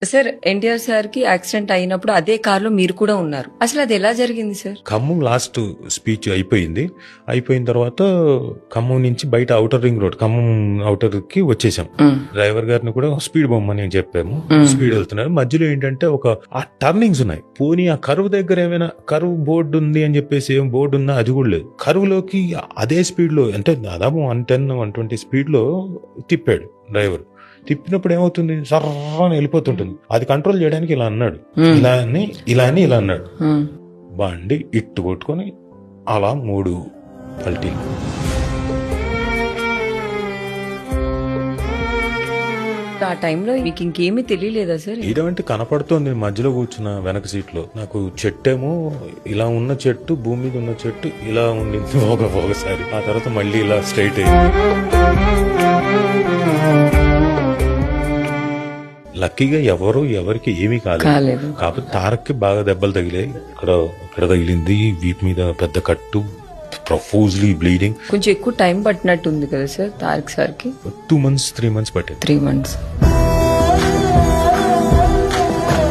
Sir NTR sir కి accident అయినప్పుడు అదే కార్ లో మీరు కూడా ఉన్నారు. అసలు అది ఎలా జరిగింది సార్? ఖమ్మం లాస్ట్ స్పీచ్ అయిపోయిన తర్వాత ఖమ్మం నుంచి బయట outer ring road, Khammam outer కి వచ్చేసాం. డ్రైవర్ గారిని కూడా స్పీడ్ బొమ్మని చెప్పాము. స్పీడ్ వెళ్తున్నారు. మధ్యలో ఏంటంటే ఆ టర్నింగ్స్ ఉన్నాయి. పోనీ ఆ కరువు దగ్గర ఏమైనా కరువు బోర్డు ఉంది అని చెప్పేసి ఏం బోర్డు ఉందా అది కూడా లేదు. కరువులోకి అదే స్పీడ్ లో అంటే దాదాపు 110, 120 స్పీడ్ లో తిప్పాడు డ్రైవర్. తిప్పినప్పుడు ఏమవుతుంది, సర్రాన్ని వెళ్ళిపోతుంటుంది. అది కంట్రోల్ చేయడానికి ఇలా అన్నాడు, ఇలా అన్నాడు. బండి ఇట్టు కొట్టుకొని అలా 3 పల్టీలు. ఆ టైంలో మీకు ఇంకేమీ తెలియలేదా సార్? ఇటువంటి కనపడుతోంది మధ్యలో కూర్చున్న వెనక సీట్ లో. నాకు చెట్టేమో ఇలా ఉన్న చెట్టు, భూమి మీద ఉన్న చెట్టు ఇలా ఉండింది ఒకసారి. ఆ తర్వాత మళ్ళీ ఇలా స్ట్రైట్ అయింది. లక్కీగా ఎవరికి ఏమీ కాలేదు. కాకపోతే తారక్కి బాగా దెబ్బలు తగిలాయి. ఇక్కడ తగిలింది, వీపు మీద పెద్ద కట్టు, ప్రొఫూజ్లీ బ్లీడింగ్. కొంచెం ఎక్కువ టైం పట్టినట్టు ఉంది కదా సార్ తారక్ సార్ కి? 2 months 3 months పట్టింది. 3 months.